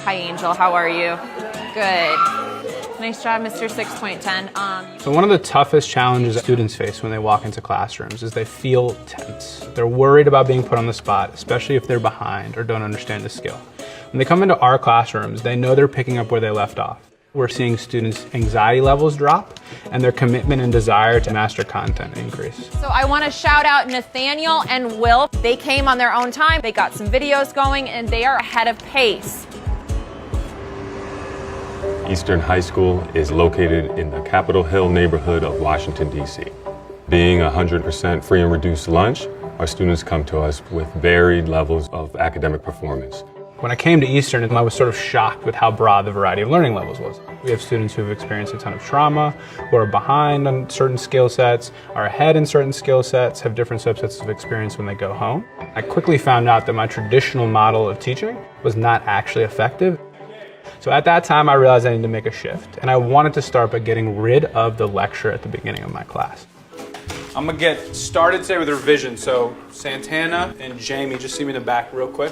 Hi, Angel. How are you? Good. Nice job, Mr. 6.10. So one of the toughest challenges students face when they walk into classrooms is they feel tense. They're worried about being put on the spot, especially if they're behind or don't understand the skill. When they come into our classrooms, they know they're picking up where they left off. We're seeing students' anxiety levels drop and their commitment and desire to master content increase. So I want to shout out Nathaniel and Will. They came on their own time. They got some videos going and they are ahead of pace. Eastern High School is located in the Capitol Hill neighborhood of Washington, D.C. Being 100% free and reduced lunch, our students come to us with varied levels of academic performance. When I came to Eastern, I was sort of shocked with how broad the variety of learning levels was. We have students who have experienced a ton of trauma, who are behind on certain skill sets, are ahead in certain skill sets, have different subsets of experience when they go home. I quickly found out that my traditional model of teaching was not actually effective. So at that time, I realized I needed to make a shift, and I wanted to start by getting rid of the lecture at the beginning of my class. I'm gonna get started today with revision, so Santana and Jamie, just see me in the back real quick.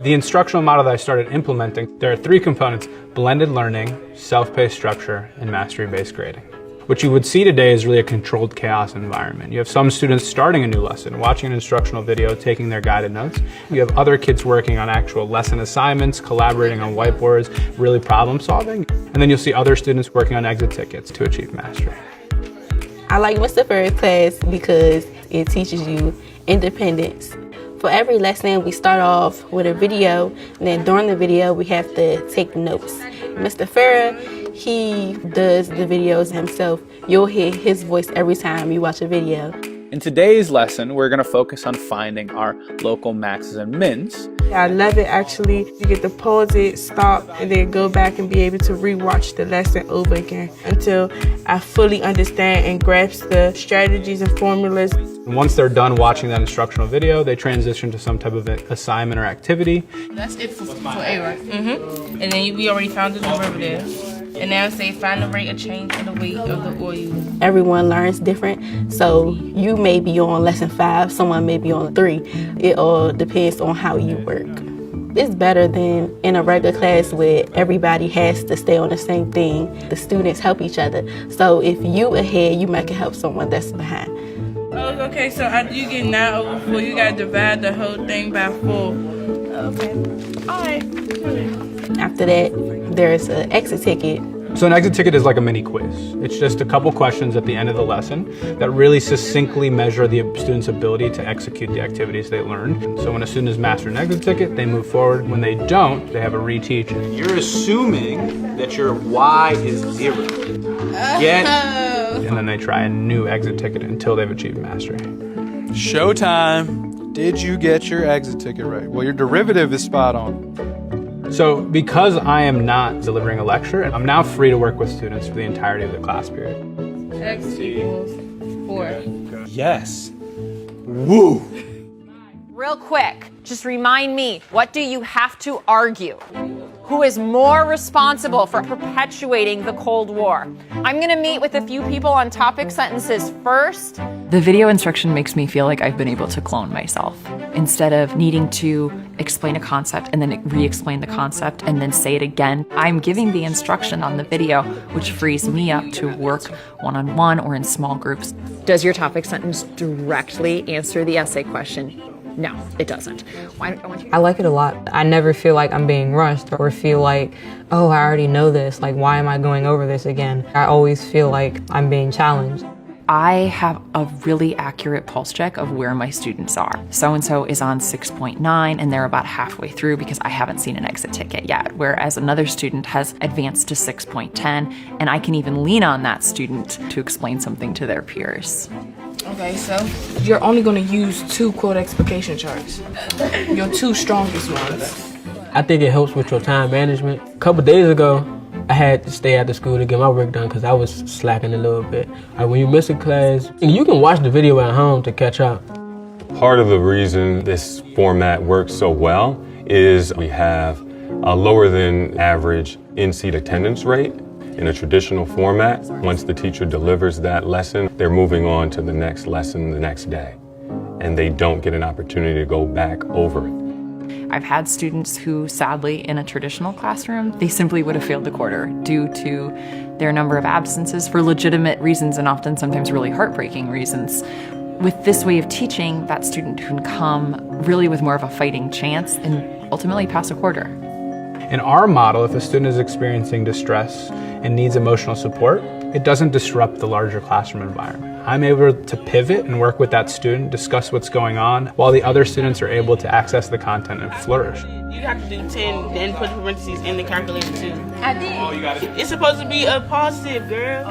The instructional model that I started implementing, there are 3 components: blended learning, self-paced structure, and mastery-based grading. What you would see today is really a controlled chaos environment. You have some students starting a new lesson, watching an instructional video, taking their guided notes. You have other kids working on actual lesson assignments, collaborating on whiteboards, really problem solving. And then you'll see other students working on exit tickets to achieve mastery. I like Mr. Furr's class because it teaches you independence. For every lesson, we start off with a video, and then during the video, we have to take notes. Mr. Furr, he does the videos himself. You'll hear his voice every time you watch a video. In today's lesson, we're going to focus on finding our local maxes and mins. I love it actually. You get to pause it, stop, and then go back and be able to rewatch the lesson over again until I fully understand and grasp the strategies and formulas. Once they're done watching that instructional video, they transition to some type of assignment or activity. That's it for A, right? Mm-hmm. And then we already found the derivative. And now say find the rate of change in the weight of the oil. Everyone learns different, so you may be on lesson 5, someone may be on 3. It all depends on how you work. It's better than in a regular class where everybody has to stay on the same thing. The students help each other. So if you ahead, you might can help someone that's behind. Oh, okay, so after you get 9 over 4, you gotta divide the whole thing by 4. Okay. All right. After that, there's an exit ticket. So an exit ticket is like a mini quiz. It's just a couple questions at the end of the lesson that really succinctly measure the student's ability to execute the activities they learned. So when a student has mastered an exit ticket, they move forward. When they don't, they have a reteach. You're assuming that your Y is 0. And then they try a new exit ticket until they've achieved mastery. Showtime. Did you get your exit ticket right? Well, your derivative is spot on. So because I am not delivering a lecture, I'm now free to work with students for the entirety of the class period. X equals 4. Yes. Woo. Real quick, just remind me, what do you have to argue? Who is more responsible for perpetuating the Cold War? I'm gonna meet with a few people on topic sentences first. The video instruction makes me feel like I've been able to clone myself. Instead of needing to explain a concept and then re-explain the concept and then say it again, I'm giving the instruction on the video, which frees me up to work one-on-one or in small groups. Does your topic sentence directly answer the essay question? No, it doesn't. I like it a lot. I never feel like I'm being rushed or feel like, oh, I already know this. Like, why am I going over this again? I always feel like I'm being challenged. I have a really accurate pulse check of where my students are. So-and-so is on 6.9 and they're about halfway through because I haven't seen an exit ticket yet, whereas another student has advanced to 6.10 and I can even lean on that student to explain something to their peers. Okay, so you're only going to use 2 quote explication charts. Your 2 strongest ones. I think it helps with your time management. A couple days ago, I had to stay after school to get my work done because I was slacking a little bit. When you miss a class, you can watch the video at home to catch up. Part of the reason this format works so well is we have a lower than average in-seat attendance rate. In a traditional format, once the teacher delivers that lesson, they're moving on to the next lesson the next day, and they don't get an opportunity to go back over it. I've had students who, sadly, in a traditional classroom, they simply would have failed the quarter due to their number of absences for legitimate reasons and often sometimes really heartbreaking reasons. With this way of teaching, that student can come really with more of a fighting chance and ultimately pass a quarter. In our model, if a student is experiencing distress and needs emotional support, it doesn't disrupt the larger classroom environment. I'm able to pivot and work with that student, discuss what's going on, while the other students are able to access the content and flourish. You have to do 10, then put parentheses in the calculator too. I did. It's supposed to be a positive, girl.